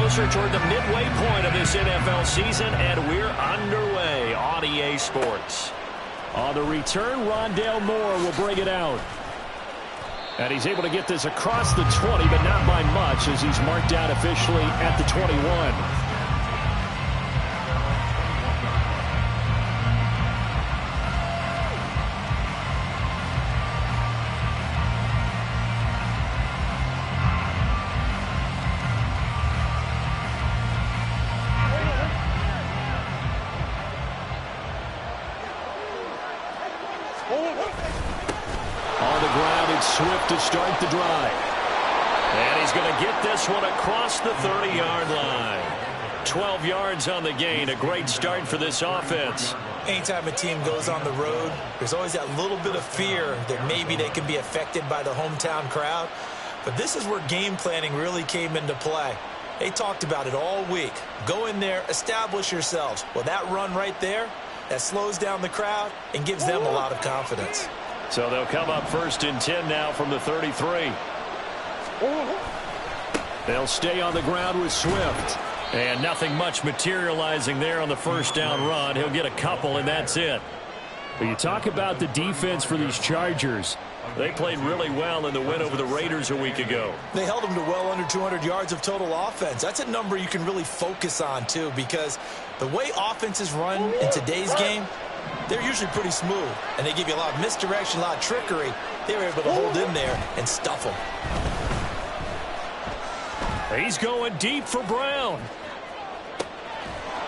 closer toward the midway point of this NFL season, and we're underway on EA Sports. On the return, Rondale Moore will bring it out. And he's able to get this across the 20, but not by much, as he's marked out officially at the 21. Swift to start the drive. And he's going to get this one across the 30-yard line. 12 yards on the gain. A great start for this offense. Anytime a team goes on the road, there's always that little bit of fear that maybe they can be affected by the hometown crowd. But this is where game planning really came into play. They talked about it all week. Go in there, establish yourselves. Well, that run right there, that slows down the crowd and gives them a lot of confidence. So they'll come up 1st and 10 now from the 33. They'll stay on the ground with Swift. And nothing much materializing there on the first down run. He'll get a couple, and that's it. When you talk about the defense for these Chargers, they played really well in the win over the Raiders a week ago. They held them to well under 200 yards of total offense. That's a number you can really focus on, too, because the way offenses run in today's game, they're usually pretty smooth, and they give you a lot of misdirection, a lot of trickery. They were able to hold in there and stuff them. He's going deep for Brown.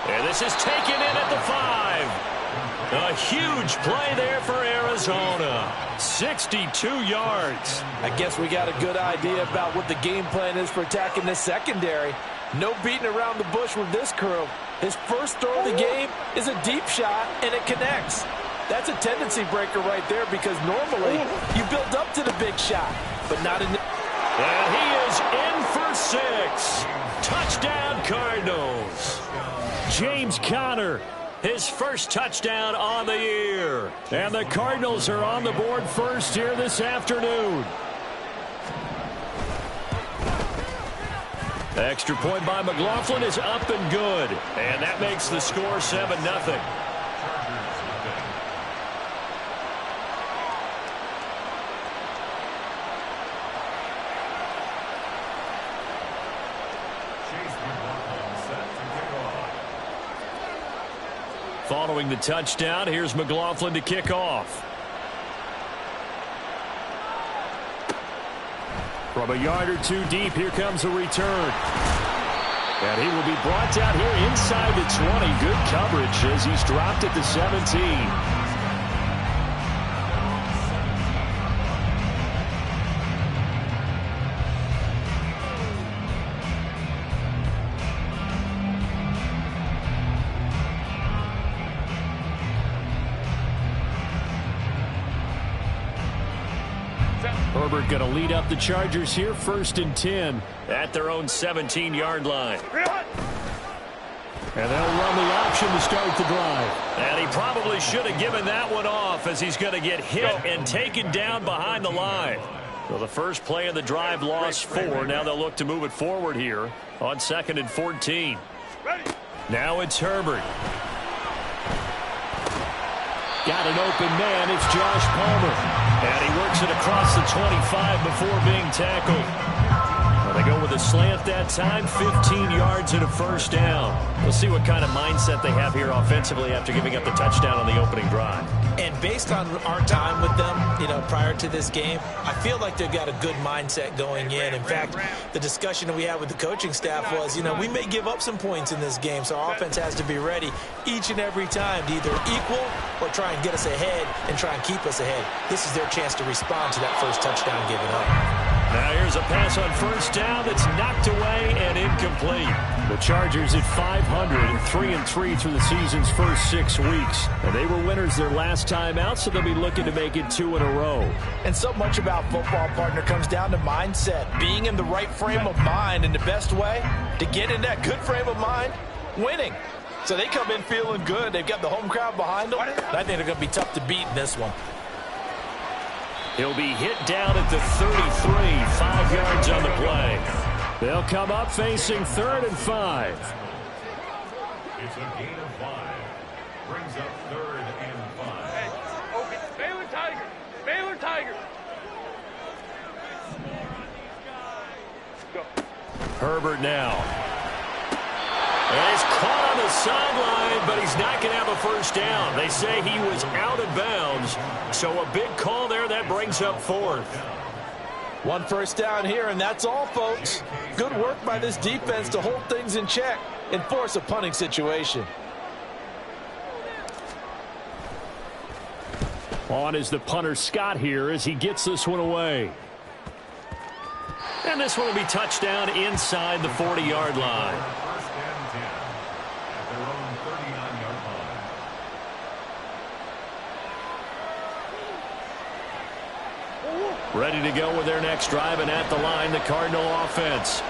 And this is taken in at the 5. A huge play there for Arizona. 62 yards. I guess we got a good idea about what the game plan is for attacking this secondary. No beating around the bush with this crew. His first throw of the game is a deep shot, and it connects. That's a tendency breaker right there, because normally you build up to the big shot, but not in the... And he is in for 6. Touchdown, Cardinals. James Conner, his first touchdown on the year. And the Cardinals are on the board first here this afternoon. The extra point by McLaughlin is up and good. And that makes the score 7-0. Following the touchdown, here's McLaughlin to kick off. From a yard or two deep, here comes a return. And he will be brought down here inside the 20. Good coverage as he's dropped at the 17. Herbert going to lead up the Chargers here, 1st and 10 at their own 17-yard line. And they'll run the option to start the drive. And he probably should have given that one off, as he's going to get hit and taken down behind the line. So the first play of the drive lost 4. Now they'll look to move it forward here on 2nd and 14. Now it's Herbert. Got an open man. It's Josh Palmer. And he works it across the 25 before being tackled. Well, they go with a slant that time, 15 yards and a first down. We'll see what kind of mindset they have here offensively after giving up the touchdown on the opening drive. And based on our time with them, prior to this game, I feel like they've got a good mindset going in. In fact, the discussion that we had with the coaching staff was, we may give up some points in this game, so our offense has to be ready each and every time to either equal or try and get us ahead and try and keep us ahead. This is their chance to respond to that first touchdown given up. Now here's a pass on first down that's knocked away and incomplete. The Chargers at 500, 3-3 through the season's first 6 weeks. And they were winners their last time out, so they'll be looking to make it 2 in a row. And so much about football, partner, comes down to mindset. Being in the right frame of mind, and the best way to get in that good frame of mind, winning. So they come in feeling good. They've got the home crowd behind them. I think they're going to be tough to beat in this one. He'll be hit down at the 33, 5 yards on the play. They'll come up facing 3rd and 5. It's a gain of 5. Brings up 3rd and 5. Hey, open. Baylor Tigers. Baylor Tigers. Go. Herbert now. And he's caught on the sideline, but he's not going to have a first down. They say he was out of bounds. So a big call there. That brings up 4th. 1 first down here, and that's all, folks. Good work by this defense to hold things in check and force a punting situation. On is the punter Scott here as he gets this one away. And this one will be touchdown inside the 40-yard line. First and 10 at their own 39-yard line. Ready to go with their next drive, and at the line, the Cardinal offense.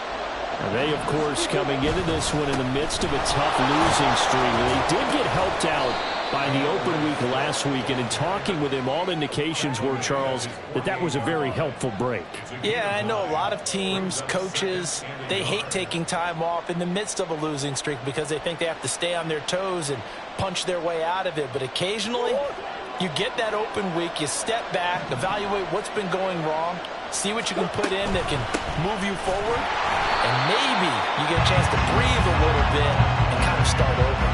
And they, of course, coming into this one in the midst of a tough losing streak. They did get helped out by the open week last week, and in talking with him, all indications were, Charles, that was a very helpful break. Yeah, I know a lot of teams, coaches, they hate taking time off in the midst of a losing streak because they think they have to stay on their toes and punch their way out of it. But occasionally, you get that open week, you step back, evaluate what's been going wrong, see what you can put in that can move you forward, and maybe you get a chance to breathe a little bit and kind of start over.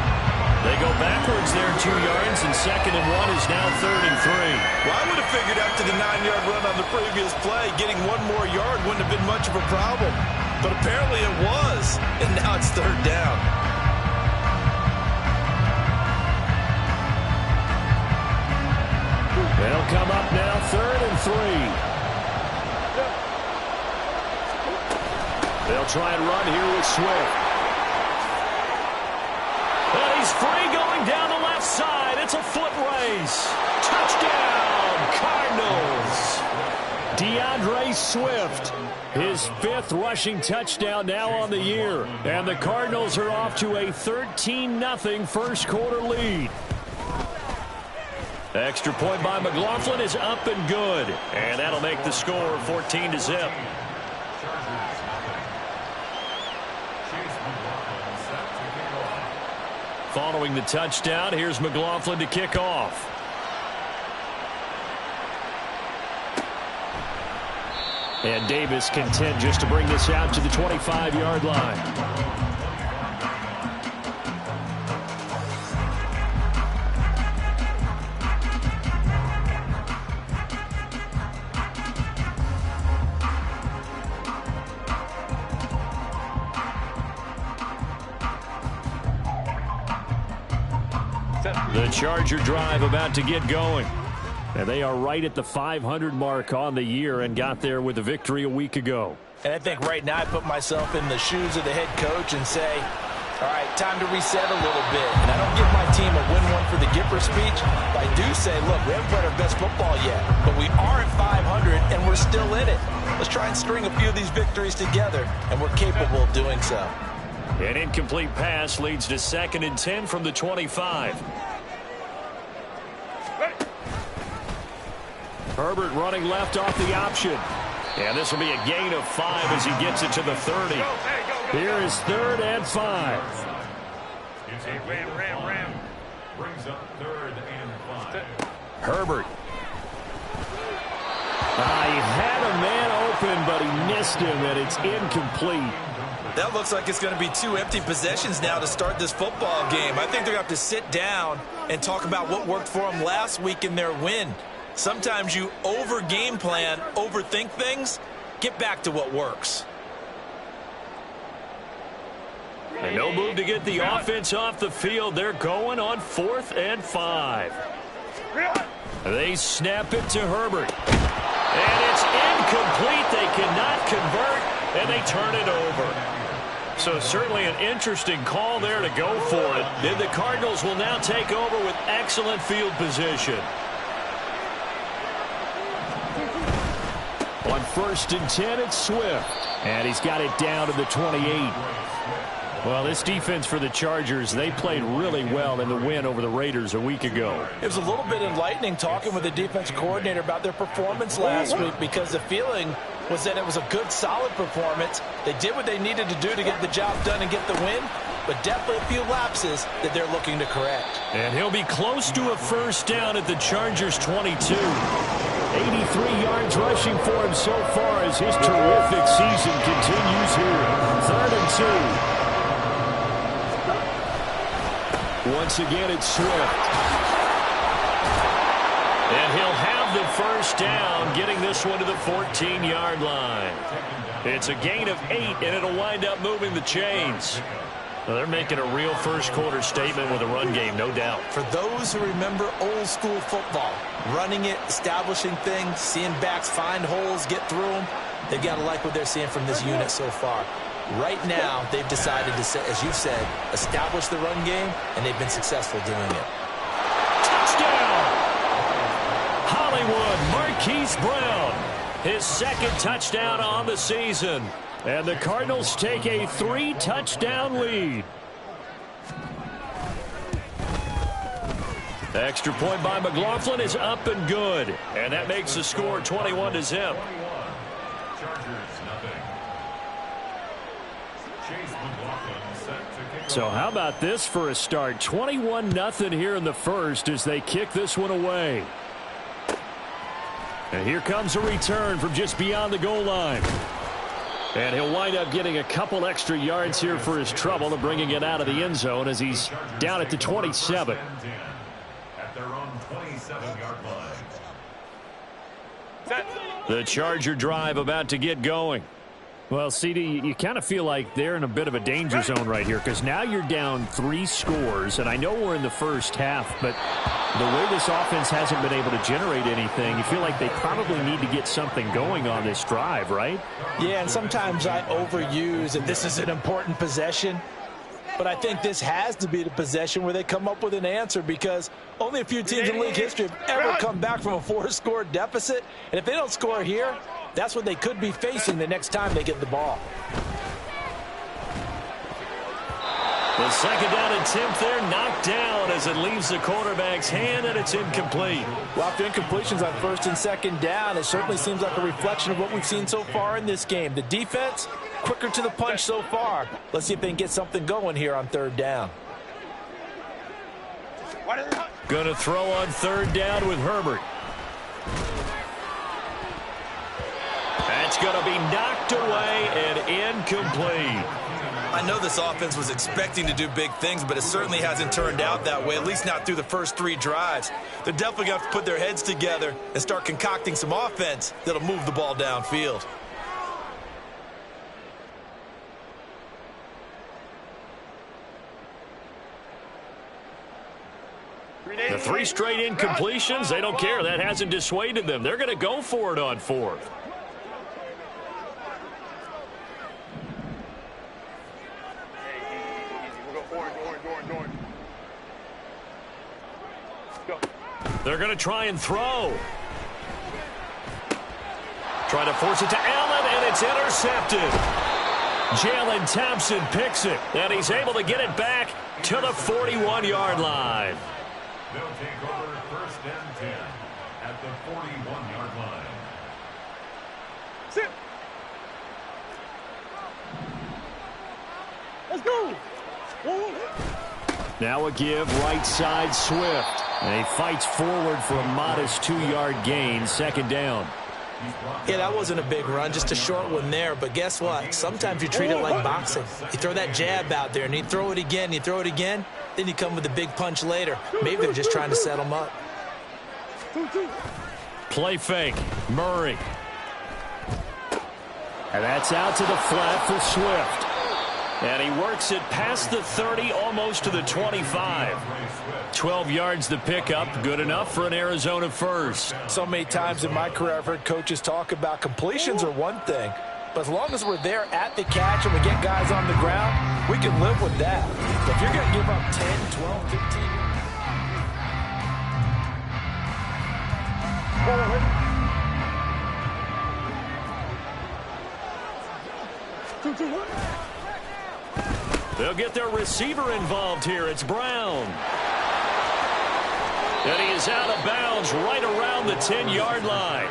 They go backwards there 2 yards, and 2nd and 1 is now 3rd and 3. Well, I would have figured after the 9-yard run on the previous play, getting 1 more yard wouldn't have been much of a problem. But apparently it was, and now it's 3rd down. They'll come up now 3rd and 3. They'll try and run here with Swift. And he's free going down the left side. It's a foot race. Touchdown, Cardinals. DeAndre Swift, his 5th rushing touchdown now on the year. And the Cardinals are off to a 13-0 first quarter lead. Extra point by McLaughlin is up and good. And that'll make the score 14-0. Following the touchdown, here's McLaughlin to kick off. And Davis content just to bring this out to the 25-yard line. The Charger drive about to get going. And they are right at the 500 mark on the year and got there with a victory a week ago. And I think right now I put myself in the shoes of the head coach and say, all right, time to reset a little bit. And I don't give my team a win one for the Gipper speech. But I do say, look, we haven't played our best football yet, but we are at 500 and we're still in it. Let's try and string a few of these victories together, and we're capable of doing so. An incomplete pass leads to 2nd and 10 from the 25. Herbert running left off the option. And this will be a gain of 5 as he gets it to the 30. Here is 3rd and 5. It's a ram. Brings up 3rd and 5. Herbert. He had a man open, but he missed him, and it's incomplete. That looks like it's going to be 2 empty possessions now to start this football game. I think they're going to have to sit down and talk about what worked for them last week in their win. Sometimes you over-game plan, overthink things. Get back to what works. And no move to get the offense off the field. They're going on 4th and 5. They snap it to Herbert. And it's incomplete. They cannot convert, and they turn it over. So certainly an interesting call there to go for it. And the Cardinals will now take over with excellent field position. On 1st and 10, it's Swift. And he's got it down to the 28. Well, this defense for the Chargers, they played really well in the win over the Raiders a week ago. It was a little bit enlightening talking with the defense coordinator about their performance last week, because the feeling was that it was a good, solid performance. They did what they needed to do to get the job done and get the win, but definitely a few lapses that they're looking to correct. And he'll be close to a first down at the Chargers' 22. 83 yards rushing for him so far as his terrific season continues here. 3rd and 2. Once again, it's Swift. And he'll have the first down, getting this one to the 14-yard line. It's a gain of 8, and it'll wind up moving the chains. Well, they're making a real first-quarter statement with a run game, no doubt. For those who remember old-school football, running it, establishing things, seeing backs find holes, get through them, they've got to like what they're seeing from this unit so far. Right now, they've decided to, as you said, establish the run game, and they've been successful doing it. Touchdown! Hollywood Marquise Brown, his 2nd touchdown on the season. And the Cardinals take a 3-touchdown lead. The extra point by McLaughlin is up and good. And that makes the score 21-0. So how about this for a start? 21-0 here in the first as they kick this one away. And here comes a return from just beyond the goal line. And he'll wind up getting a couple extra yards here for his trouble and bringing it out of the end zone as he's down at the 27. At their own 27-yard line. The Charger drive about to get going. Well, CD, you kind of feel like they're in a bit of a danger zone right here because now you're down 3 scores, and I know we're in the first half, but the way this offense hasn't been able to generate anything, you feel like they probably need to get something going on this drive, right? Yeah, and sometimes I overuse that this is an important possession, but I think this has to be the possession where they come up with an answer because only a few teams in league history have ever come back from a 4-score deficit, and if they don't score here, that's what they could be facing the next time they get the ball. The 2nd down attempt there knocked down as it leaves the quarterback's hand, and it's incomplete. Well, after incompletions on 1st and 2nd down, it certainly seems like a reflection of what we've seen so far in this game. The defense, quicker to the punch so far. Let's see if they can get something going here on 3rd down. Going to throw on 3rd down with Herbert. That's going to be knocked away and incomplete. I know this offense was expecting to do big things, but it certainly hasn't turned out that way, at least not through the first 3 drives. They're definitely going to have to put their heads together and start concocting some offense that'll move the ball downfield. The 3 straight incompletions, they don't care. That hasn't dissuaded them. They're going to go for it on 4th. They're going to try and throw. Try to force it to Allen, and it's intercepted. Jalen Thompson picks it, and he's able to get it back to the 41-yard line. They'll take over 1st and 10 at the 41-yard line. Sit. Let's go. Now a give right side Swift. And he fights forward for a modest 2-yard gain, 2nd down. Yeah, that wasn't a big run, just a short one there. But guess what? Sometimes you treat it like boxing. You throw that jab out there, and you throw it again, you throw it again, then you come with a big punch later. Maybe they're just trying to set them up. Play fake, Murray. And that's out to the flat for Swift. And he works it past the 30, almost to the 25. 12 yards the pickup, good enough for an Arizona first. So many times in my career I've heard coaches talk about completions are one thing, but as long as we're there at the catch and we get guys on the ground, we can live with that. But if you're going to give up 10, 12, 15... They'll get their receiver involved here. It's Brown. And he is out of bounds right around the 10-yard line.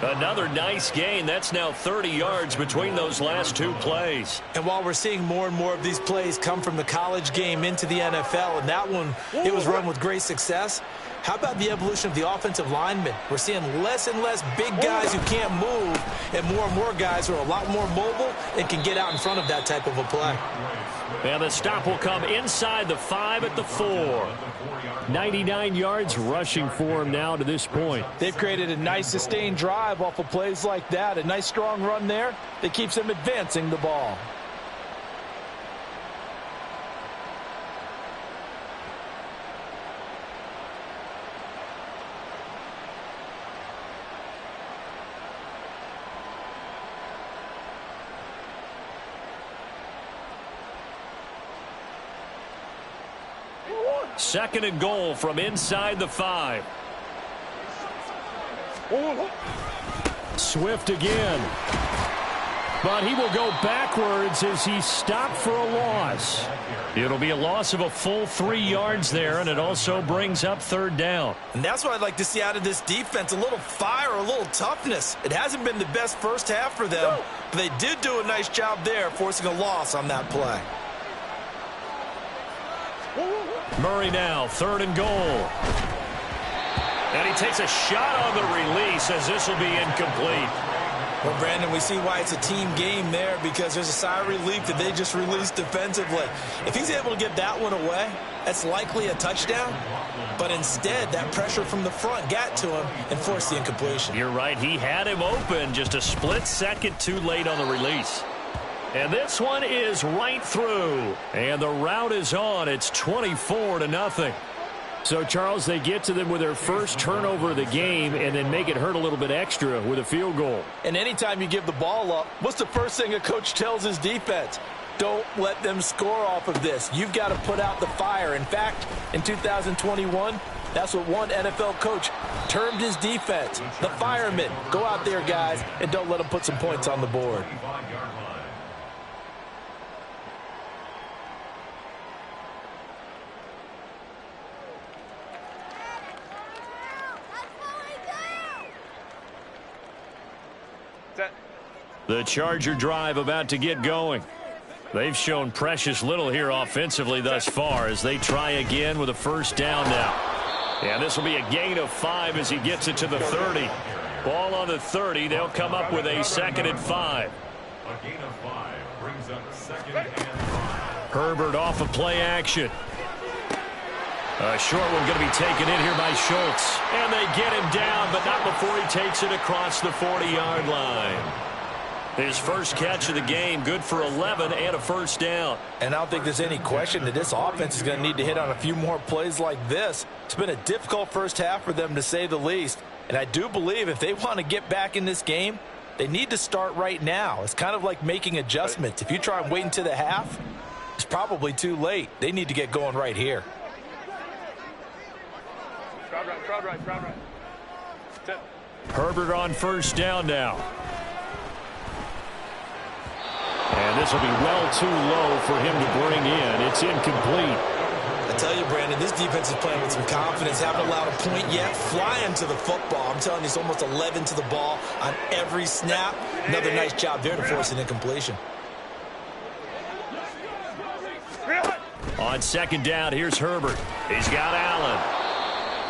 Another nice gain. That's now 30 yards between those last two plays. And while we're seeing more and more of these plays come from the college game into the NFL, and that one, it was run with great success, how about the evolution of the offensive linemen? We're seeing less and less big guys who can't move, and more guys who are a lot more mobile and can get out in front of that type of a play. And the stop will come inside the 5 at the 4. 99 yards rushing for him now to this point. They've created a nice sustained drive off of plays like that. A nice strong run there that keeps them advancing the ball. Second and goal from inside the 5. Swift again. But he will go backwards as he stopped for a loss. It'll be a loss of a full 3 yards there, and it also brings up third down. And that's what I'd like to see out of this defense, a little fire, a little toughness. It hasn't been the best first half for them, but they did do a nice job there, forcing a loss on that play. Murray now, third and goal. And he takes a shot on the release as this will be incomplete. Well, Brandon, we see why it's a team game there, because there's a sigh of relief that they just released defensively. If he's able to get that one away, that's likely a touchdown. But instead, that pressure from the front got to him and forced the incompletion. You're right. He had him open, just a split second too late on the release. And this one is right through. And the route is on. It's 24-0. So, Charles, they get to them with their first turnover of the game and then make it hurt a little bit extra with a field goal. And anytime you give the ball up, what's the first thing a coach tells his defense? Don't let them score off of this. You've got to put out the fire. In fact, in 2021, that's what one NFL coach termed his defense. The firemen. Go out there, guys, and don't let them put some points on the board. The Charger drive about to get going. They've shown precious little here offensively thus far as they try again with a first down now. And this will be a gain of 5 as he gets it to the 30. Ball on the 30. They'll come up with a 2nd and 5. A gain of 5 brings up 2nd and 5. Herbert off of play action. A short one going to be taken in here by Schultz. And they get him down, but not before he takes it across the 40-yard line. His first catch of the game, good for 11 and a first down. And I don't think there's any question that this offense is going to need to hit on a few more plays like this. It's been a difficult first half for them, to say the least. And I do believe if they want to get back in this game, they need to start right now. It's kind of like making adjustments. If you try and wait until the half, it's probably too late. They need to get going right here. Crowd right. Herbert on first down now. And this will be well too low for him to bring in. It's incomplete. I tell you, Brandon, this defense is playing with some confidence. Haven't allowed a point yet. Flying to the football. I'm telling you, it's almost 11 to the ball on every snap. Another nice job there to force an incompletion. On second down, here's Herbert. He's got Allen.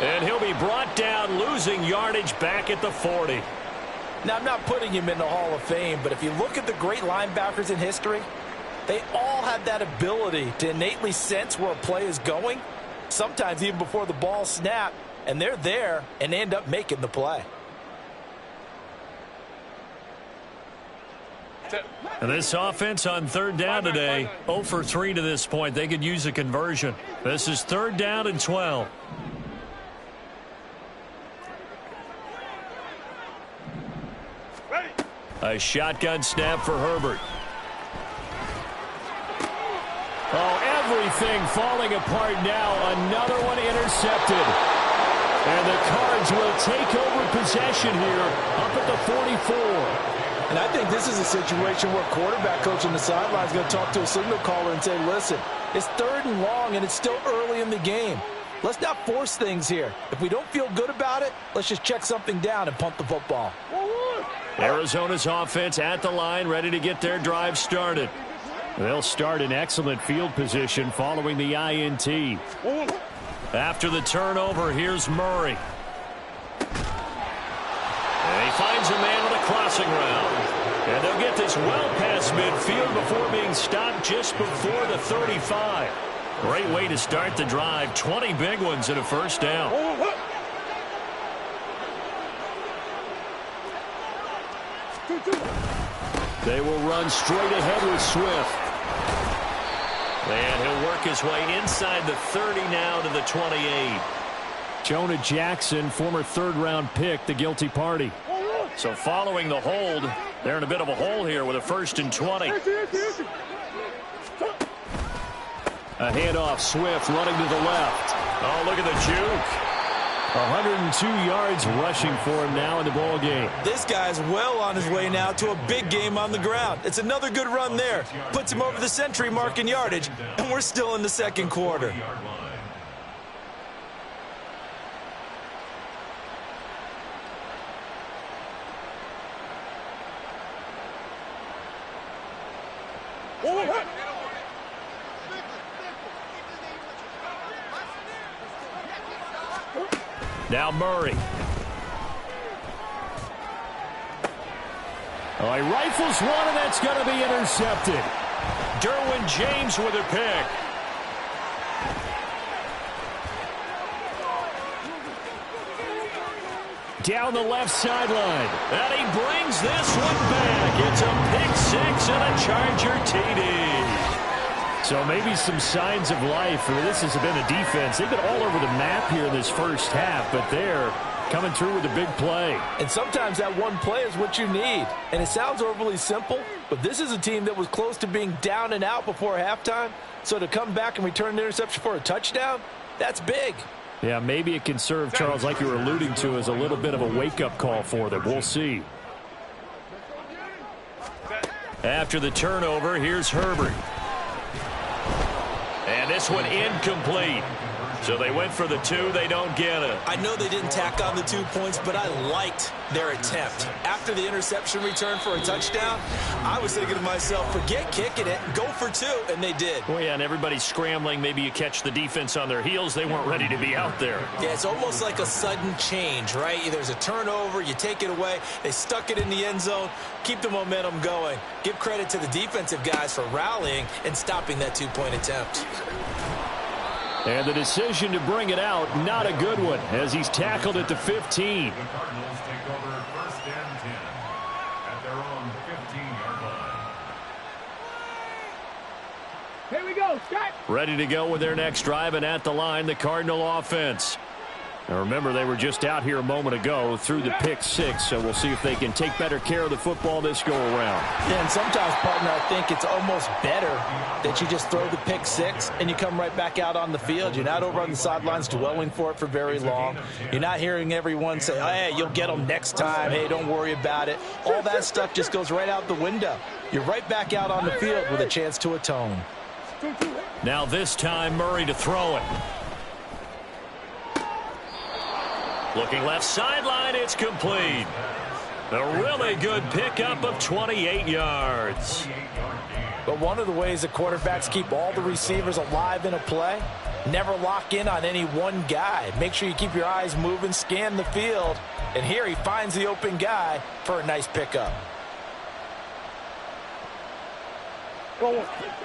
And he'll be brought down, losing yardage back at the 40. Now, I'm not putting him in the Hall of Fame, but if you look at the great linebackers in history, they all have that ability to innately sense where a play is going, sometimes even before the ball snapped, and they're there and end up making the play. And this offense on third down today, 0 for 3 to this point. They could use a conversion. This is 3rd down and 12. A shotgun snap for Herbert. Oh, everything falling apart now. Another one intercepted. And the Cards will take over possession here up at the 44. And I think this is a situation where quarterback coach on the sideline is going to talk to a signal caller and say, listen, it's 3rd and long and it's still early in the game. Let's not force things here. If we don't feel good about it, let's just check something down and punt the football. Arizona's offense at the line, ready to get their drive started. They'll start in excellent field position following the INT. After the turnover, here's Murray. And he finds a man with a crossing route. And they'll get this well past midfield before being stopped just before the 35. Great way to start the drive. 20 big ones and a first down. They will run straight ahead with Swift. And he'll work his way inside the 30 now to the 28. Jonah Jackson, former third-round pick, the guilty party. So following the hold, they're in a bit of a hole here with a 1st and 20. A handoff, Swift running to the left. Oh, look at the juke. 102 yards rushing for him now in the ball game. This guy's well on his way now to a big game on the ground. It's another good run there. Puts him over the century mark in yardage, and we're still in the second quarter. Now Murray. Oh, he rifles one, and that's going to be intercepted. Derwin James with a pick. Down the left sideline. And he brings this one back. It's a pick six and a Charger TD. So maybe some signs of life. This has been a defense. They've been all over the map here in this first half, but they're coming through with a big play. And sometimes that one play is what you need. And it sounds overly simple, but this is a team that was close to being down and out before halftime. So to come back and return an interception for a touchdown, that's big. Yeah, maybe it can serve, Charles, like you were alluding to, as a little bit of a wake-up call for them. We'll see. After the turnover, here's Herbert. And this one incomplete. So they went for the 2. They don't get it. I know they didn't tack on the 2 points, but I liked their attempt. After the interception return for a touchdown, I was thinking to myself, forget kicking it, go for 2, and they did. Well, yeah, and everybody's scrambling. Maybe you catch the defense on their heels. They weren't ready to be out there. Yeah, it's almost like a sudden change, right? There's a turnover, you take it away, they stuck it in the end zone, keep the momentum going. Give credit to the defensive guys for rallying and stopping that 2-point attempt. And the decision to bring it out, not a good one, as he's tackled at the 15. The Cardinals take over 1st and 10 at their own 15-yard line. Here we go, Scott. Ready to go with their next drive, and at the line, the Cardinal offense. Now remember, they were just out here a moment ago through the pick 6, so we'll see if they can take better care of the football this go-around. Yeah, and sometimes, partner, I think it's almost better that you just throw the pick 6 and you come right back out on the field. You're not over on the sidelines dwelling for it for very long. You're not hearing everyone say, oh, hey, you'll get them next time. Hey, don't worry about it. All that stuff just goes right out the window. You're right back out on the field with a chance to atone. Now this time, Murray to throw it. Looking left sideline, it's complete. A really good pickup of 28 yards. But one of the ways that quarterbacks keep all the receivers alive in a play, never lock in on any one guy. Make sure you keep your eyes moving, scan the field. And here he finds the open guy for a nice pickup.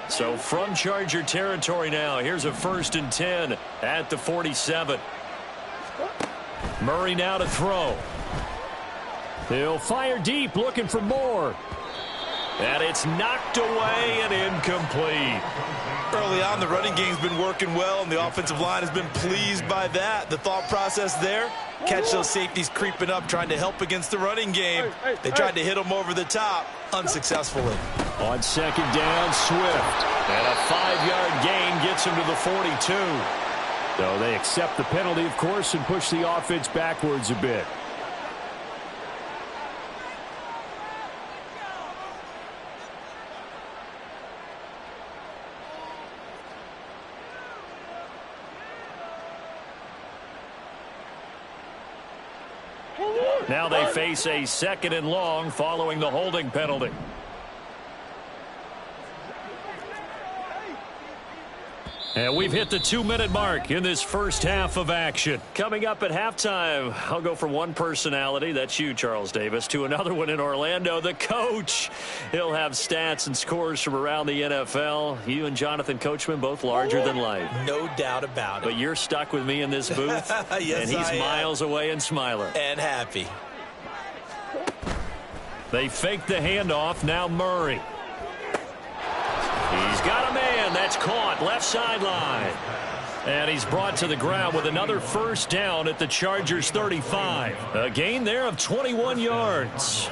So from Charger territory now, here's a 1st and 10 at the 47. Murray now to throw. He'll fire deep, looking for more. And it's knocked away and incomplete. Early on, the running game's been working well, and the offensive line has been pleased by that. The thought process there, catch those safeties creeping up, trying to help against the running game. They tried to hit them over the top, unsuccessfully. On 2nd down, Swift. And a 5-yard gain gets him to the 42. So they accept the penalty, of course, and push the offense backwards a bit. Now they face a 2nd and long following the holding penalty. And we've hit the 2-minute mark in this first half of action. Coming up at halftime, I'll go from one personality, that's you, Charles Davis, to another one in Orlando, the coach. He'll have stats and scores from around the NFL. You and Jonathan Coachman, both larger than life. No doubt about it. But you're stuck with me in this booth, yes, and he's miles away and smiling. And happy. They fake the handoff, now Murray. He's got a man. That's caught. Left sideline. And he's brought to the ground with another first down at the Chargers' 35. A gain there of 21 yards.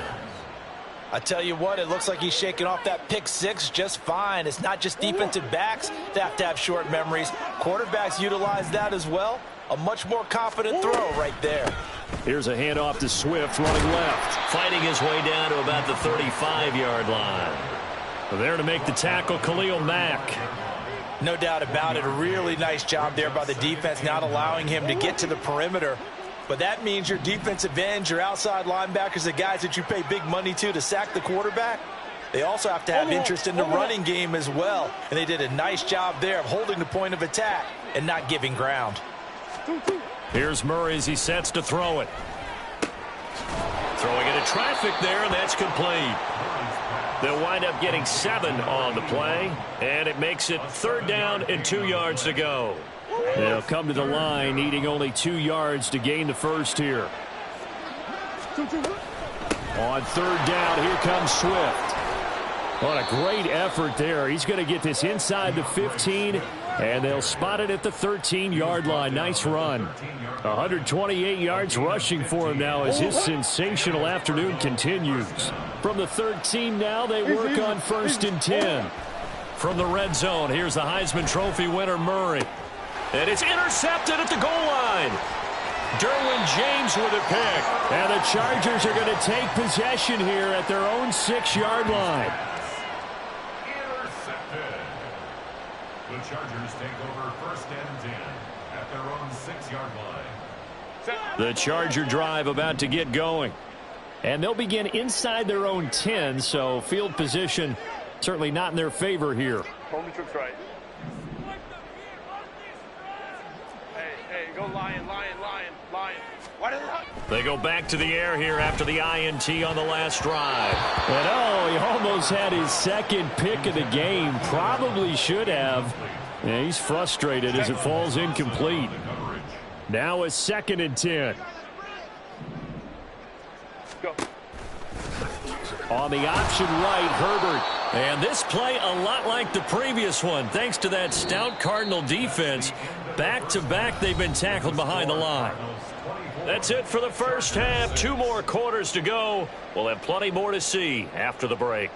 I tell you what, it looks like he's shaking off that pick six just fine. It's not just defensive backs that have short memories. Quarterbacks utilize that as well. A much more confident throw right there. Here's a handoff to Swift running left. Fighting his way down to about the 35-yard line. There to make the tackle, Khalil Mack. No doubt about it. A really nice job there by the defense, not allowing him to get to the perimeter. But that means your defensive ends, your outside linebackers, the guys that you pay big money to sack the quarterback, they also have to have interest in the running game as well. And they did a nice job there of holding the point of attack and not giving ground. Here's Murray as he sets to throw it. Throwing into traffic there, and that's complete. They'll wind up getting 7 on the play, and it makes it 3rd down and 2 yards to go. They'll come to the line, needing only 2 yards to gain the first here. On 3rd down, here comes Swift. What a great effort there. He's going to get this inside the 15, and they'll spot it at the 13-yard line. Nice run. 128 yards rushing for him now as his sensational afternoon continues. From the 13 now, they work on 1st and 10. From the red zone, here's the Heisman Trophy winner, Murray. And it's intercepted at the goal line. Derwin James with a pick. And the Chargers are going to take possession here at their own 6-yard line. Intercepted. The Chargers take over 1st and 10 at their own 6-yard line. The Charger drive about to get going. And they'll begin inside their own 10, so field position certainly not in their favor here. Home troops right. Hey, go Lion. Why did They go back to the air here after the INT on the last drive. And he almost had his 2nd pick of the game. Probably should have. Yeah, he's frustrated as it falls incomplete. Now a 2nd and 10. go? On the option right, Herbert. And this play a lot like the previous one. Thanks to that stout Cardinal defense. Back-to-back, they've been tackled behind the line. That's it for the first half. 2 more quarters to go. We'll have plenty more to see after the break.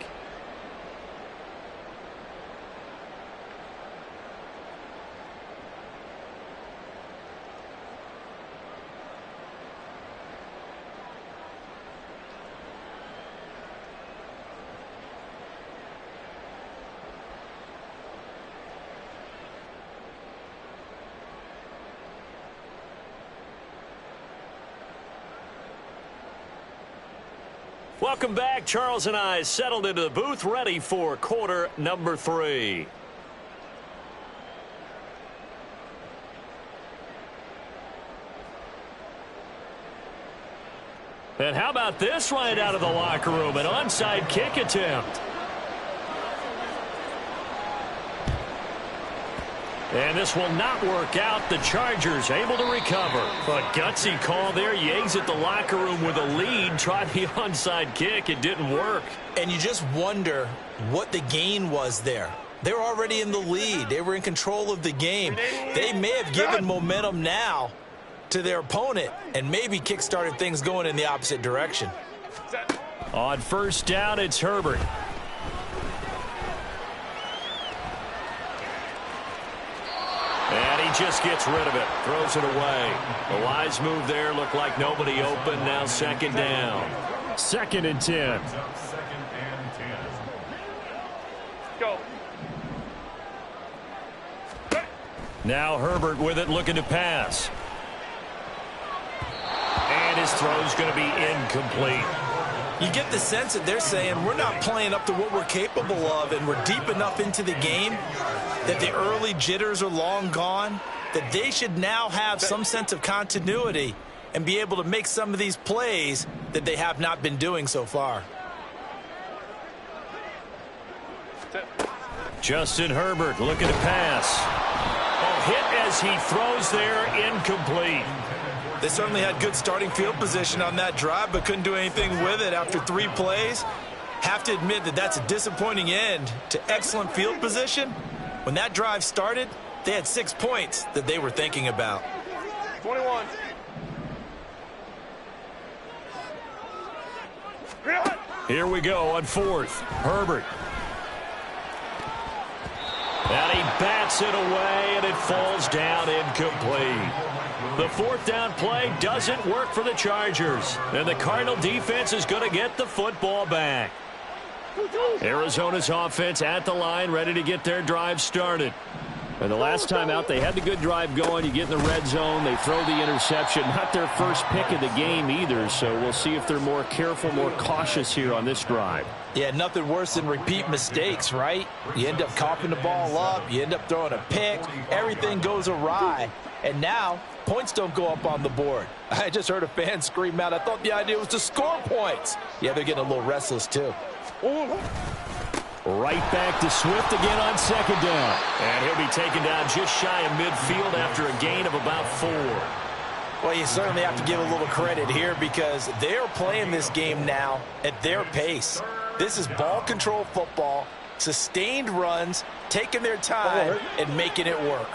Welcome back. Charles and I settled into the booth, ready for quarter number 3. And how about this right out of the locker room? An onside kick attempt. And this will not work out. The Chargers able to recover. But gutsy call there. You exit the locker room with a lead. Tried the onside kick. It didn't work. And you just wonder what the gain was there. They were already in the lead. They were in control of the game. They may have given momentum now to their opponent and maybe kick-started things going in the opposite direction. On first down, it's Herbert. And he just gets rid of it. Throws it away. A wise move there. Looked like nobody open. Now 2nd down. 2nd and 10. Go. Now Herbert with it, looking to pass. And his throw's going to be incomplete. You get the sense that they're saying we're not playing up to what we're capable of, and we're deep enough into the game that the early jitters are long gone, that they should now have some sense of continuity and be able to make some of these plays that they have not been doing so far. Justin Herbert looking to pass. Hit as he throws there, incomplete. They certainly had good starting field position on that drive, but couldn't do anything with it after 3 plays. Have to admit that that's a disappointing end to excellent field position. When that drive started, they had 6 points that they were thinking about. 21. Here we go on 4th. Herbert. And he bats it away, and it falls down incomplete. The 4th down play doesn't work for the Chargers, and the Cardinal defense is going to get the football back. Arizona's offense at the line, ready to get their drive started. And the last time out, they had the good drive going. You get in the red zone, they throw the interception. Not their first pick of the game either, so we'll see if they're more careful, more cautious here on this drive. Yeah, nothing worse than repeat mistakes, right? You end up coughing the ball up, you end up throwing a pick, everything goes awry, and now points don't go up on the board. I just heard a fan scream out, I thought the idea was to score points. Yeah, they're getting a little restless too. Right back to Swift again on 2nd down. And he'll be taken down just shy of midfield after a gain of about 4. Well, you certainly have to give a little credit here because they're playing this game now at their pace. This is ball control football, sustained runs, taking their time and making it work.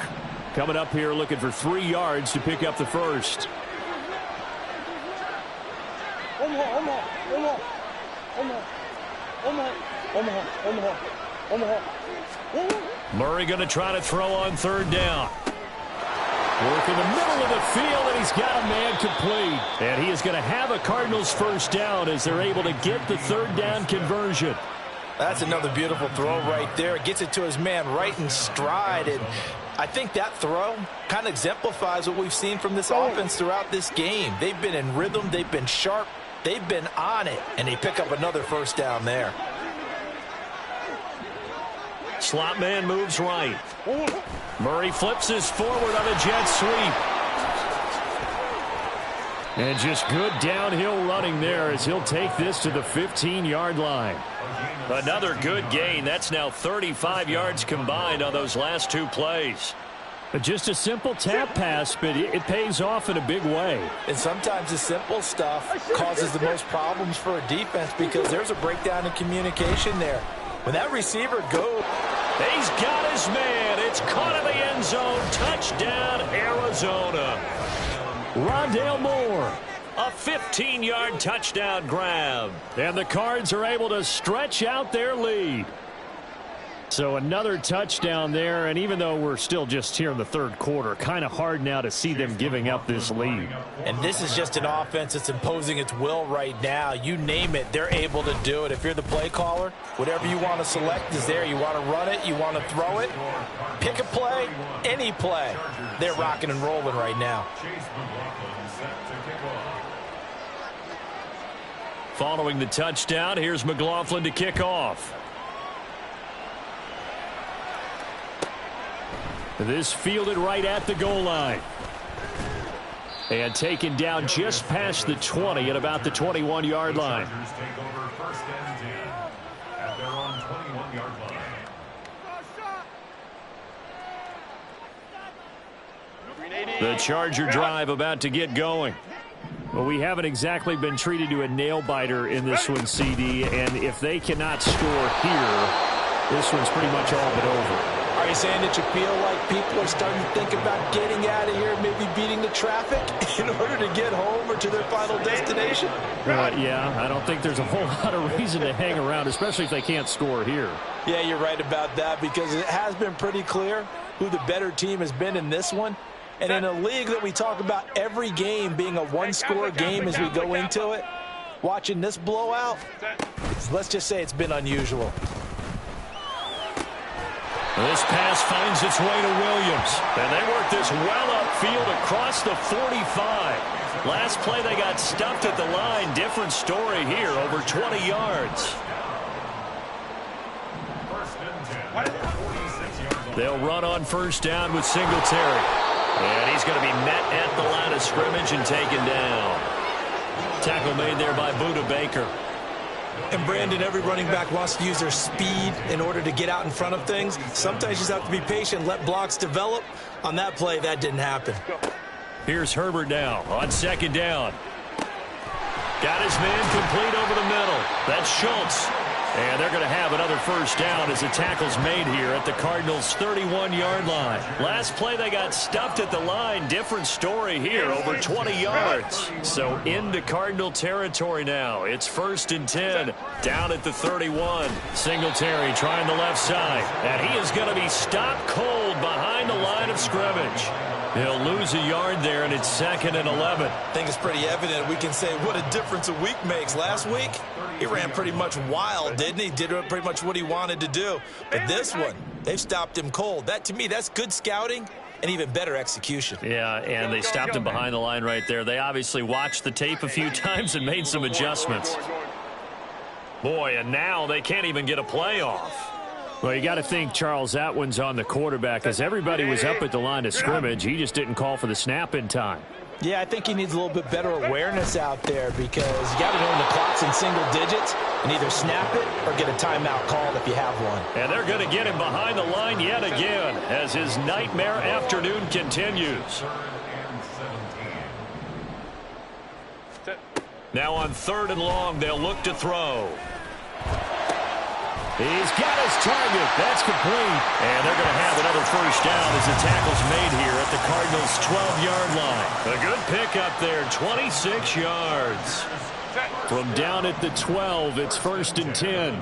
Coming up here looking for 3 yards to pick up the first. Murray going to try to throw on 3rd down. Work in the middle of the field, and he's got a man complete. And he is going to have a Cardinals first down as they're able to get the 3rd down conversion. That's another beautiful throw right there. It gets it to his man right in stride. And I think that throw kind of exemplifies what we've seen from this offense throughout this game. They've been in rhythm. They've been sharp. They've been on it. And they pick up another first down there. Slot man moves right. Murray flips his forward on a jet sweep. And just good downhill running there as he'll take this to the 15-yard line. Another good gain. That's now 35 yards combined on those last 2 plays. Just a simple tap pass, but it pays off in a big way. And sometimes the simple stuff causes the most problems for a defense because there's a breakdown in communication there. When that receiver goes, he's got his man. It's caught in the end zone. Touchdown, Arizona. Rondale Moore, a 15-yard touchdown grab. And the Cards are able to stretch out their lead. So another touchdown there, and even though we're still just here in the 3rd quarter, kind of hard now to see them giving up this lead. And this is just an offense that's imposing its will right now. You name it, they're able to do it. If you're the play caller, whatever you want to select is there. You want to run it, you want to throw it, pick a play, any play. They're rocking and rolling right now. Following the touchdown, here's McLaughlin to kick off. This fielded right at the goal line. And taken down just past the 20 at about the 21-yard line. The Charger drive about to get going. Well, we haven't exactly been treated to a nail-biter in this one, CD, and if they cannot score here, this one's pretty much all but over. Are you saying that you feel like people are starting to think about getting out of here, maybe beating the traffic in order to get home or to their final destination? Yeah, I don't think there's a whole lot of reason to hang around, especially if they can't score here. Yeah, you're right about that because it has been pretty clear who the better team has been in this one. And in a league that we talk about every game being a one-score game as we go into it, watching this blowout, let's just say it's been unusual. This pass finds its way to Williams. And they work this well upfield across the 45. Last play, they got stuffed at the line. Different story here, over 20 yards. They'll run on first down with Singletary. And he's going to be met at the line of scrimmage and taken down. Tackle made there by Buda Baker. And Brandon, every running back wants to use their speed in order to get out in front of things. Sometimes you just have to be patient, let blocks develop. On that play, that didn't happen. Here's Herbert now on second down. Got his man complete over the middle. That's Schultz. And they're going to have another first down as the tackle's made here at the Cardinals' 31-yard line. Last play, they got stuffed at the line. Different story here, over 20 yards. So into Cardinal territory now. It's 1st and 10, down at the 31. Singletary trying the left side. And he is going to be stopped cold behind the line of scrimmage. He'll lose a yard there, and it's 2nd and 11. I think it's pretty evident. We can say what a difference a week makes. Last week, he ran pretty much wild, didn't he? Did pretty much what he wanted to do. But this one, they've stopped him cold. That, to me, that's good scouting and even better execution. Yeah, and they stopped him behind the line right there. They obviously watched the tape a few times and made some adjustments. Boy, and now they can't even get a play off. Well, you got to think, Charles, that one's on the quarterback, as everybody was up at the line of scrimmage. He just didn't call for the snap in time. Yeah, I think he needs a little bit better awareness out there because you got to know when the clock's in single digits and either snap it or get a timeout called if you have one. And they're going to get him behind the line yet again as his nightmare afternoon continues. Now on 3rd and long, they'll look to throw. He's got his target. That's complete. And they're going to have another first down as the tackle's made here at the Cardinals' 12-yard line. A good pickup there, 26 yards. From down at the 12, it's 1st and 10.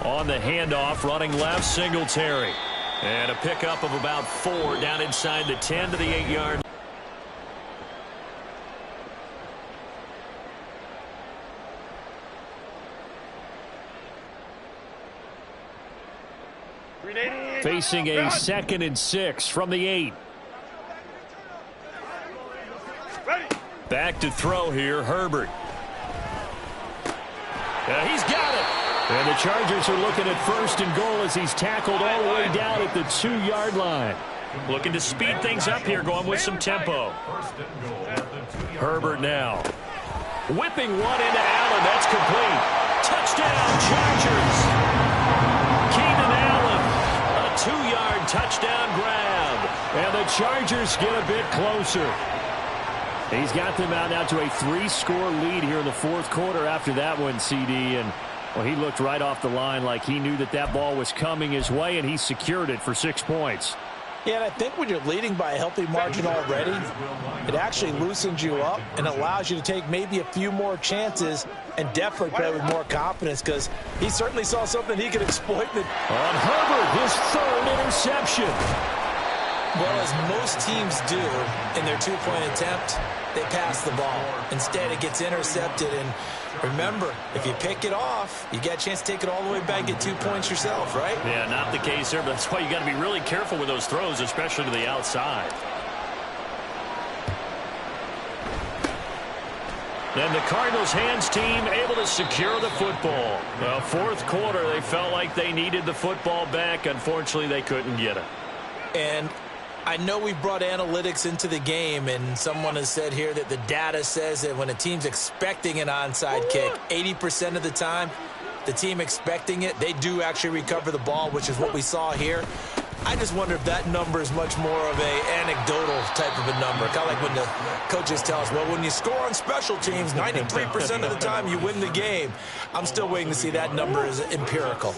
On the handoff, running left, Singletary. And a pickup of about 4 down inside the 10 to the 8-yard line. Facing a 2nd and 6 from the 8. Back to throw here, Herbert. He's got it. And the Chargers are looking at 1st and goal as he's tackled all the way down at the 2-yard line. Looking to speed things up here, going with some tempo. Herbert now. Whipping one into Allen. That's complete. Touchdown, Chargers. Keenan Allen. 2-yard touchdown grab. And the Chargers get a bit closer. He's got them out now to a 3-score lead here in the 4th quarter after that one, CD. And, well, he looked right off the line like he knew that that ball was coming his way, and he secured it for 6 points. Yeah, and I think when you're leading by a healthy margin already, it actually loosens you up and allows you to take maybe a few more chances and definitely play with more confidence because he certainly saw something he could exploit. On Herbert, his 3rd interception. Well, as most teams do in their 2-point attempt, they pass the ball. Instead, it gets intercepted. And remember, if you pick it off, you get a chance to take it all the way back and get 2 points yourself, right? Yeah, not the case there, but that's why you got to be really careful with those throws, especially to the outside. And the Cardinals' hands team able to secure the football. Well, 4th quarter, they felt like they needed the football back. Unfortunately, they couldn't get it. And I know we brought analytics into the game, and someone has said here that the data says that when a team's expecting an onside kick, 80% of the time, the team expecting it, they do actually recover the ball, which is what we saw here. I just wonder if that number is much more of a anecdotal type of a number. Kind of like when the coaches tell us, well, when you score on special teams, 93% of the time you win the game. I'm still waiting to see that number is empirical.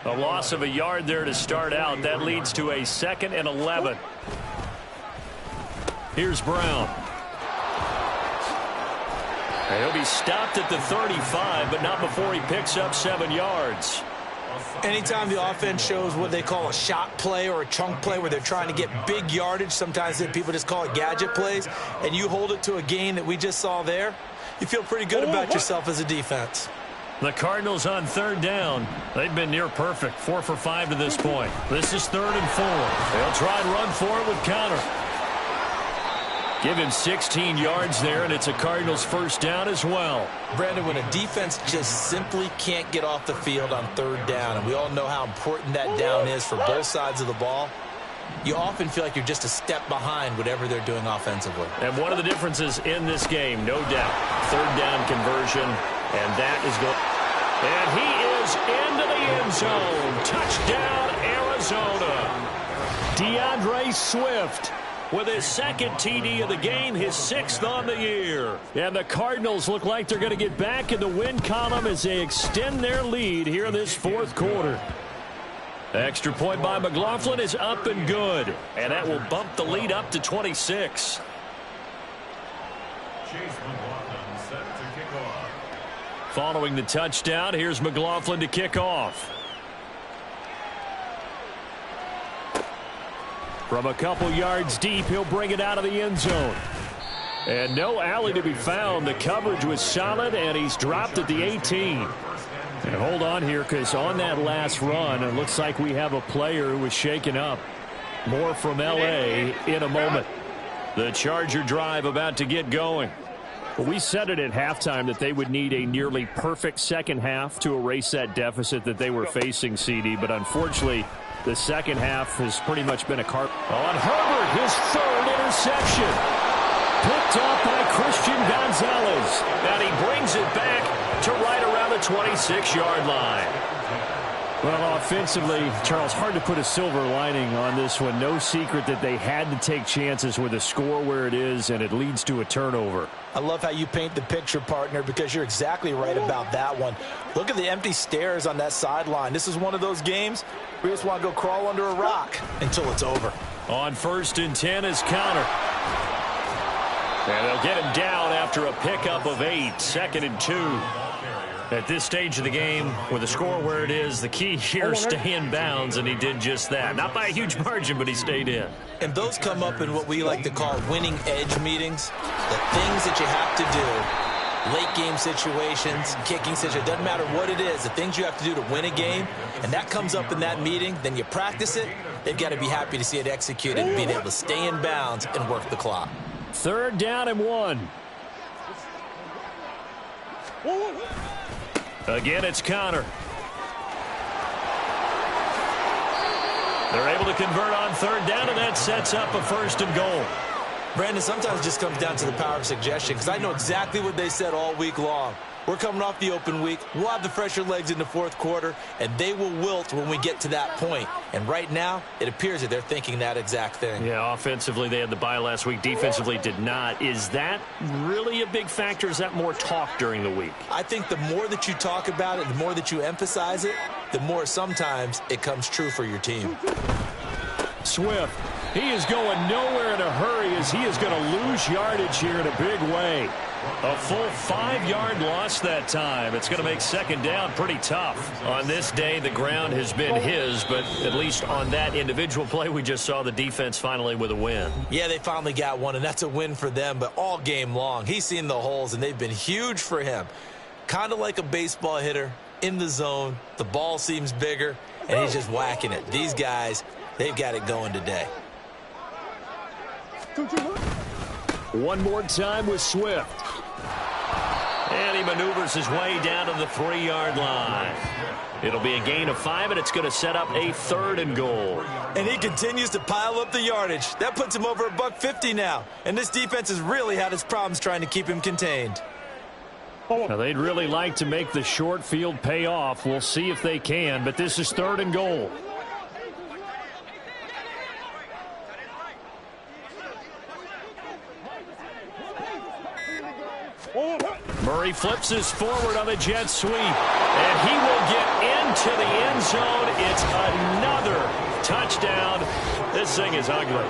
A loss of a yard there to start out. That leads to a 2nd and 11. Here's Brown. And he'll be stopped at the 35, but not before he picks up 7 yards. Anytime the offense shows what they call a shot play or a chunk play where they're trying to get big yardage, sometimes people just call it gadget plays, and you hold it to a gain that we just saw there, you feel pretty good about yourself as a defense. The Cardinals on third down. They've been near perfect, 4 for 5 to this point. This is 3rd and 4. They'll try and run for it with Connor. Give him 16 yards there, and it's a Cardinals first down as well. Brandon, when a defense just simply can't get off the field on third down, and we all know how important that down is for both sides of the ball, you often feel like you're just a step behind whatever they're doing offensively. And one of the differences in this game, no doubt, third down conversion, and that is going. And he is into the end zone. Touchdown, Arizona. DeAndre Swift with his 2nd TD of the game, his 6th on the year. And the Cardinals look like they're going to get back in the win column as they extend their lead here in this 4th quarter. Extra point by McLaughlin is up and good. And that will bump the lead up to 26. Following the touchdown, here's McLaughlin to kick off. From a couple yards deep, he'll bring it out of the end zone. And no alley to be found. The coverage was solid, and he's dropped at the 18. And hold on here, because on that last run, it looks like we have a player who was shaken up. More from L.A. in a moment. The Charger drive about to get going. Well, we said it at halftime that they would need a nearly perfect second half to erase that deficit that they were facing, CD. But unfortunately, the second half has pretty much been a on Herbert, his 3rd interception. Picked off by Christian Gonzalez. And he brings it back to right around the 26-yard line. Well, offensively, Charles, hard to put a silver lining on this one. No secret that they had to take chances with a score where it is, and it leads to a turnover. I love how you paint the picture, partner, because you're exactly right about that one. Look at the empty stares on that sideline. This is one of those games where you just want to go crawl under a rock until it's over. On 1st and 10 is Connor. And they'll get him down after a pickup of 8, 2nd and 2. At this stage of the game, with the score where it is, the key here is stay in bounds, and he did just that. Not by a huge margin, but he stayed in. And those come up in what we like to call winning edge meetings. The things that you have to do, late game situations, kicking situations, doesn't matter what it is, the things you have to do to win a game, and that comes up in that meeting, then you practice it, they've got to be happy to see it executed and being able to stay in bounds and work the clock. 3rd down and 1. Again, it's Connor. They're able to convert on 3rd down, and that sets up a 1st and goal. Brandon, sometimes it just comes down to the power of suggestion, because I know exactly what they said all week long. We're coming off the open week. We'll have the fresher legs in the 4th quarter, and they will wilt when we get to that point. And right now, it appears that they're thinking that exact thing. Yeah, offensively, they had the bye last week. Defensively, did not. Is that really a big factor? Is that more talk during the week? I think the more that you talk about it, the more that you emphasize it, the more sometimes it comes true for your team. Swift, he is going nowhere in a hurry as he is going to lose yardage here in a big way. A full 5-yard loss that time. It's going to make 2nd down pretty tough. On this day, the ground has been his, but at least on that individual play, we just saw the defense finally with a win. Yeah, they finally got one, and that's a win for them, but all game long, he's seen the holes, and they've been huge for him. Kind of like a baseball hitter in the zone. The ball seems bigger, and he's just whacking it. These guys, they've got it going today. One more time with Swift. And he maneuvers his way down to the 3-yard line. It'll be a gain of 5, and it's going to set up a 3rd and goal. And he continues to pile up the yardage. That puts him over $150 now. And this defense has really had its problems trying to keep him contained. Now, they'd really like to make the short field pay off. We'll see if they can, but this is 3rd and goal. Murray flips his forward on the jet sweep, and he will get into the end zone. It's another touchdown. This thing is ugly.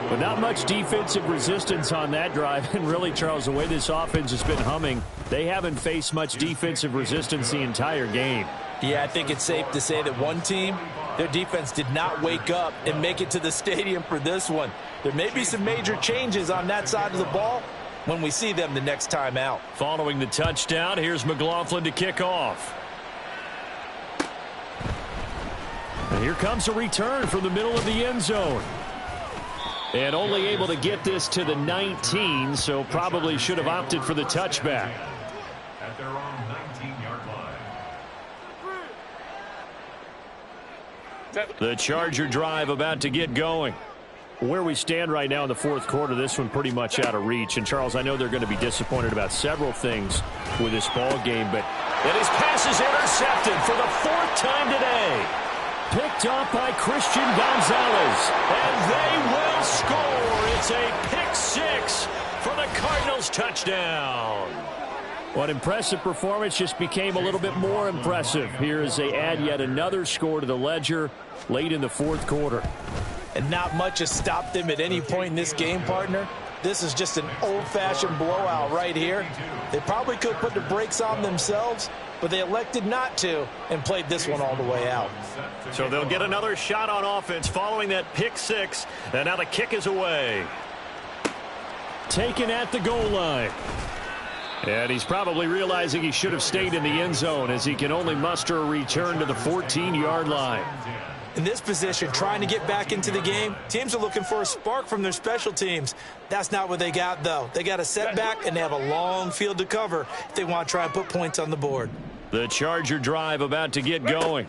But not much defensive resistance on that drive. And really, Charles, the way this offense has been humming, they haven't faced much defensive resistance the entire game. Yeah, I think it's safe to say that one team, their defense did not wake up and make it to the stadium for this one. There may be some major changes on that side of the ball, when we see them the next time out. Following the touchdown, here's McLaughlin to kick off. And here comes a return from the middle of the end zone. And only able to get this to the 19, so probably should have opted for the touchback. At their own 19-yard line. The Charger drive about to get going. Where we stand right now in the fourth quarter, this one pretty much out of reach. And, Charles, I know they're going to be disappointed about several things with this ball game, but his pass is intercepted for the fourth time today. Picked up by Christian Gonzalez, and they will score. It's a pick six for the Cardinals touchdown. What impressive performance just became a little bit more impressive here as they add yet another score to the ledger late in the fourth quarter. And not much has stopped them at any point in this game, partner. This is just an old-fashioned blowout right here. They probably could put the brakes on themselves, but they elected not to and played this one all the way out. So they'll get another shot on offense following that pick six, and now the kick is away. Taken at the goal line. And he's probably realizing he should have stayed in the end zone as he can only muster a return to the 14-yard line. In this position, trying to get back into the game, teams are looking for a spark from their special teams. That's not what they got, though. They got a setback, and they have a long field to cover if they want to try and put points on the board. The Charger drive about to get going.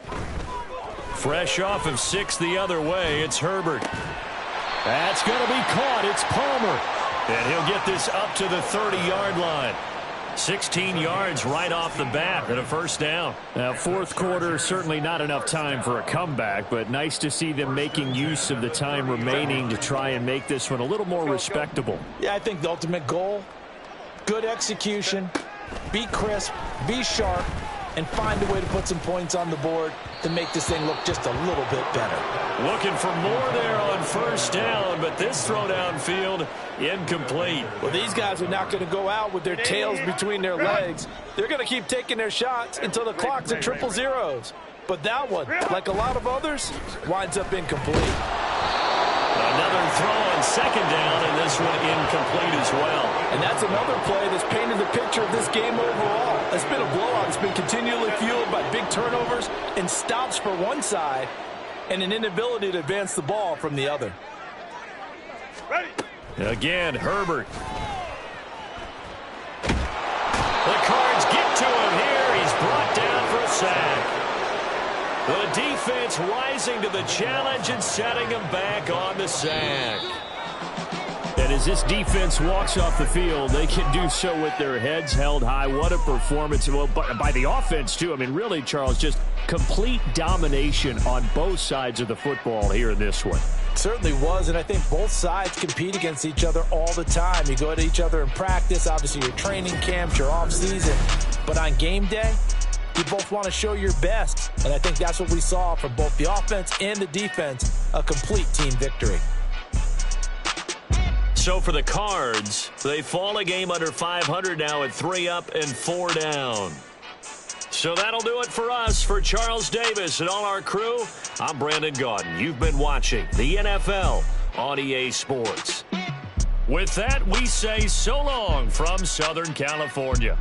Fresh off of 6 the other way, it's Herbert. That's going to be caught. It's Palmer. And he'll get this up to the 30-yard line. 16 yards right off the bat and a first down. Now, fourth quarter, certainly not enough time for a comeback, but nice to see them making use of the time remaining to try and make this one a little more respectable. Yeah, I think the ultimate goal, good execution, be crisp, be sharp, and find a way to put some points on the board to make this thing look just a little bit better. Looking for more there on first down, but this throw downfield incomplete. Well, these guys are not going to go out with their tails between their legs. They're going to keep taking their shots until the clock's at triple zeros. But that one, like a lot of others, winds up incomplete. Another throw on second down, and this one incomplete as well. And that's another play that's painted the picture of this game overall. It's been a blowout. It's been continually fueled by big turnovers and stops for one side and an inability to advance the ball from the other. Ready. Again, Herbert. The Cards get to him here. He's brought down for a sack. The defense rising to the challenge and setting him back on the sack. And as this defense walks off the field, they can do so with their heads held high. What a performance. Well, by the offense, too. I mean, really, Charles, just complete domination on both sides of the football here in this one. Certainly was, and I think both sides compete against each other all the time. You go at each other in practice, obviously your training camps, your off season, but on game day, you both want to show your best, and I think that's what we saw from both the offense and the defense, a complete team victory. So for the Cards, they fall a game under 500 now at 3 up and 4 down. So that'll do it for us. For Charles Davis and all our crew, I'm Brandon Gaudin. You've been watching the NFL on EA Sports. With that, we say so long from Southern California.